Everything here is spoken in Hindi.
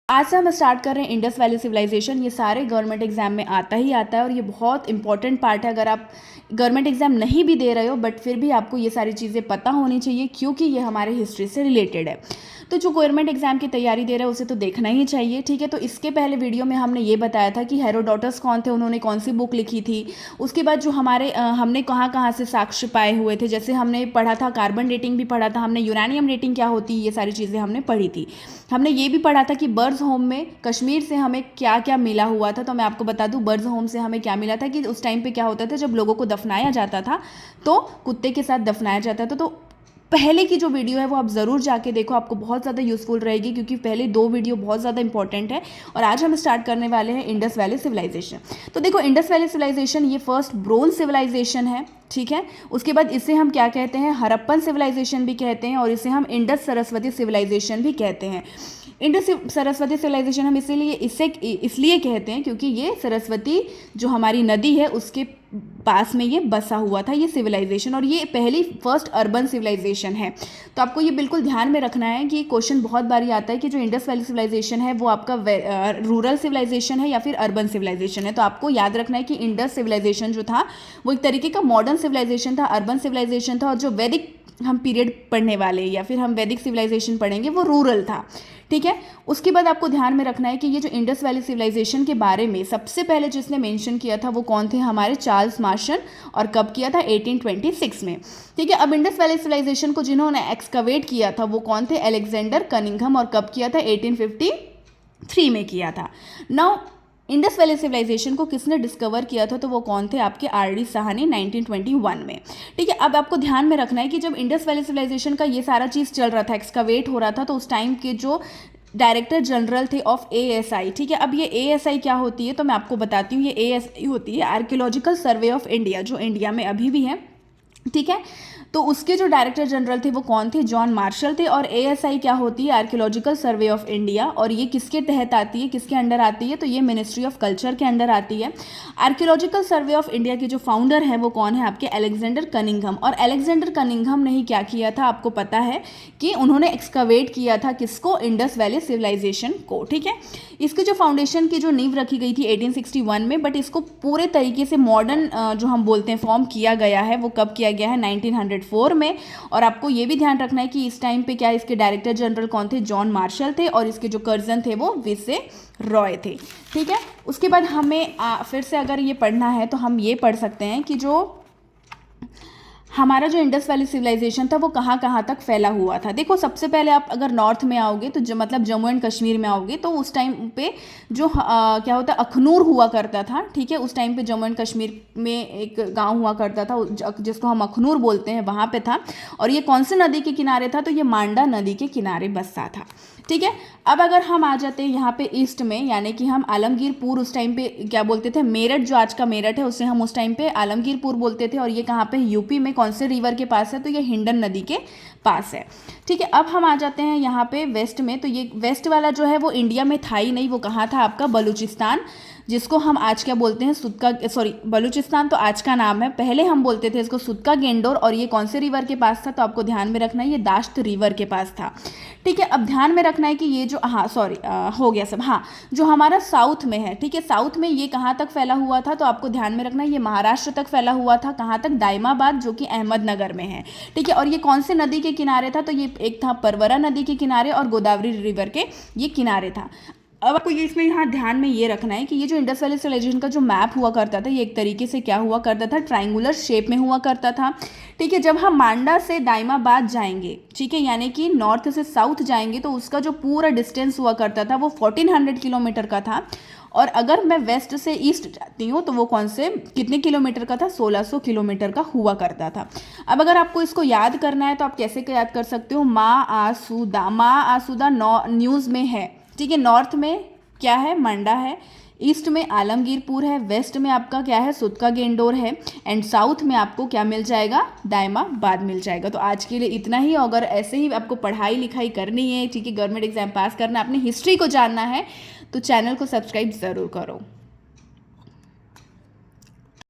आज से हम स्टार्ट कर रहे हैं इंडस वैली सिविलाइजेशन। ये सारे गवर्नमेंट एग्जाम में आता ही आता है और ये बहुत इंपॉर्टेंट पार्ट है। अगर आप गवर्नमेंट एग्जाम नहीं भी दे रहे हो बट फिर भी आपको ये सारी चीज़ें पता होनी चाहिए क्योंकि ये हमारे हिस्ट्री से रिलेटेड है। तो जो गवर्नमेंट एग्जाम की तैयारी दे रहा है उसे तो देखना ही चाहिए, ठीक है। तो इसके पहले वीडियो में हमने ये बताया था कि हेरोडोटस कौन थे, उन्होंने कौन सी बुक लिखी थी। उसके बाद जो हमारे हमने कहाँ कहाँ से साक्ष्य पाए हुए थे, जैसे हमने पढ़ा था कार्बन डेटिंग भी पढ़ा था हमने, यूरेनियम डेटिंग क्या होती है, ये सारी चीज़ें हमने पढ़ी थी। हमने ये भी पढ़ा था कि बर्ड्स होम में कश्मीर से हमें क्या क्या मिला हुआ था। तो मैं आपको बता दूं बर्ड्स होम से हमें क्या मिला था कि उस टाइम पे क्या होता था, जब लोगों को दफनाया जाता था तो कुत्ते के साथ दफनाया जाता था। तो पहले की जो वीडियो है वो आप ज़रूर जाके देखो, आपको बहुत ज़्यादा यूज़फुल रहेगी क्योंकि पहले दो वीडियो बहुत ज़्यादा इंपॉर्टेंट है। और आज हम स्टार्ट करने वाले हैं इंडस वैली सिविलाइजेशन। तो देखो इंडस वैली सिविलाइजेशन ये फर्स्ट ब्रोंज सिविलाइजेशन है, ठीक है। उसके बाद इसे हम क्या कहते हैं, हड़प्पन सिविलाइजेशन भी कहते हैं और इसे हम इंडस सरस्वती सिविलाइजेशन भी कहते हैं। इंडस सरस्वती सिविलाइजेशन हम इसलिए कहते हैं क्योंकि ये सरस्वती जो हमारी नदी है उसके पास में ये बसा हुआ था ये सिविलाइजेशन, और ये पहली फर्स्ट अर्बन सिविलाइजेशन है। तो आपको ये बिल्कुल ध्यान में रखना है कि क्वेश्चन बहुत बारी आता है कि जो इंडस वैली सिविलाइजेशन है वो आपका रूरल सिविलाइजेशन है या फिर अर्बन सिविलाइजेशन है। तो आपको याद रखना है कि इंडस सिविलाइजेशन जो था वो एक तरीके का मॉडर्न सिविलाइजेशन था, अर्बन सिविलाइजेशन था, और जो वैदिक हम पीरियड पढ़ने वाले या फिर हम वैदिक सिविलाइजेशन पढ़ेंगे वो रूरल था, ठीक है। उसके बाद आपको ध्यान में रखना है कि ये जो इंडस वैली सिविलाइजेशन के बारे में सबसे पहले जिसने मेंशन किया था वो कौन थे, हमारे चार्ल्स मार्शन, और कब किया था 1826 में, ठीक है। अब इंडस वैली सिविलाइजेशन को जिन्होंने एक्सकवेट किया था वो कौन थे, अलेक्जेंडर कनिंघम, और कब किया था 1853 में किया था। नाउ इंडस वैली सिविलाइजेशन को किसने डिस्कवर किया था, तो वो कौन थे, आपके आर डी साहनी 1921 में, ठीक है। अब आपको ध्यान में रखना है कि जब इंडस वैली सिविलाइजेशन का ये सारा चीज़ चल रहा था, एक्सकवेट हो रहा था, तो उस टाइम के जो डायरेक्टर जनरल थे ऑफ एएसआई, ठीक है। अब ये एएसआई क्या होती है तो मैं आपको बताती हूँ। ये एएसआई होती है आर्कियोलॉजिकल सर्वे ऑफ इंडिया, जो इंडिया में अभी भी है, ठीक है। तो उसके जो डायरेक्टर जनरल थे वो कौन थे, जॉन मार्शल थे। और एएसआई क्या होती है, आर्कियोलॉजिकल सर्वे ऑफ इंडिया, और ये किसके तहत आती है, किसके अंडर आती है, तो ये मिनिस्ट्री ऑफ कल्चर के अंडर आती है। आर्कियोलॉजिकल सर्वे ऑफ इंडिया के जो फाउंडर है वो कौन है, आपके अलेक्जेंडर कनिंघम। और अलेक्जेंडर कनिंघम ने ही क्या किया था, आपको पता है कि उन्होंने एक्सकवेट किया था किसको, इंडस वैली सिविलाइजेशन को, ठीक है। इसके जो फाउंडेशन की जो नींव रखी गई थी 1861 में, बट इसको पूरे तरीके से मॉडर्न जो हम बोलते हैं फॉर्म किया गया है वो कब किया गया है, 1904 में। और आपको ये भी ध्यान रखना है कि इस टाइम पे क्या इसके डायरेक्टर जनरल कौन थे, जॉन मार्शल थे, और इसके जो कर्जन थे वो विसे रॉय थे, ठीक है। उसके बाद हमें फिर से अगर ये पढ़ना है तो हम ये पढ़ सकते हैं कि जो हमारा जो इंडस वैली सिविलाइजेशन था वो कहाँ कहाँ तक फैला हुआ था। देखो सबसे पहले आप अगर नॉर्थ में आओगे तो जो मतलब जम्मू एंड कश्मीर में आओगे तो उस टाइम पे जो क्या होता है, अखनूर हुआ करता था, ठीक है। उस टाइम पे जम्मू एंड कश्मीर में एक गांव हुआ करता था जिसको हम अखनूर बोलते हैं, वहाँ पे था। और ये कौन सी नदी के किनारे था, तो ये मांडा नदी के किनारे बसा था, ठीक है। अब अगर हम आ जाते हैं यहाँ पे ईस्ट में, यानी कि हम आलमगीरपुर उस टाइम पे क्या बोलते थे, मेरठ, जो आज का मेरठ है उसे हम उस टाइम पे आलमगीरपुर बोलते थे। और ये कहाँ पे, यूपी में, कौन से रिवर के पास है, तो ये हिंडन नदी के पास है, ठीक है। अब हम आ जाते हैं यहाँ पे वेस्ट में। तो ये वेस्ट वाला जो है वो इंडिया में था ही नहीं, वो कहाँ था, आपका बलूचिस्तान, जिसको हम आज क्या बोलते हैं, बलूचिस्तान तो आज का नाम है, पहले हम बोलते थे इसको सुदका गेंडोर। और ये कौन से रिवर के पास था, तो आपको ध्यान में रखना है ये दाश्त रिवर के पास था, ठीक है। अब ध्यान में रखना है कि ये जो हो गया सब, जो हमारा साउथ में है, ठीक है, साउथ में ये कहाँ तक फैला हुआ था, तो आपको ध्यान में रखना है ये महाराष्ट्र तक फैला हुआ था, कहाँ तक, दाइमाबाद, जो कि अहमदनगर में है, ठीक है। और ये कौन से नदी के किनारे था, तो ये एक था परवरा नदी के किनारे और गोदावरी रिवर के ये किनारे था। अब आपको ये इसमें यहाँ ध्यान में ये रखना है कि ये जो इंडस वैली सिविलाइजेशन का जो मैप हुआ करता था ये एक तरीके से क्या हुआ करता था, ट्रायंगुलर शेप में हुआ करता था, ठीक है। जब हम मांडा से दाइमाबाद जाएंगे, ठीक है, यानी कि नॉर्थ से साउथ जाएंगे, तो उसका जो पूरा डिस्टेंस हुआ करता था वो 1400 किलोमीटर का था। और अगर मैं वेस्ट से ईस्ट जाती हूँ तो वो कौन से कितने किलोमीटर का था, 1600 किलोमीटर का हुआ करता था। अब अगर आपको इसको याद करना है तो आप कैसे याद कर सकते हो, माँ आसूदा न्यूज़ में है, ठीक है। नॉर्थ में क्या है, मंडा है, ईस्ट में आलमगीरपुर है, वेस्ट में आपका क्या है, सुदका गेंडोर है, एंड साउथ में आपको क्या मिल जाएगा, दाइमाबाद मिल जाएगा। तो आज के लिए इतना ही। अगर ऐसे ही आपको पढ़ाई लिखाई करनी है, ठीक है, गवर्नमेंट एग्जाम पास करना है, अपनी हिस्ट्री को जानना है, तो चैनल को सब्सक्राइब ज़रूर करो।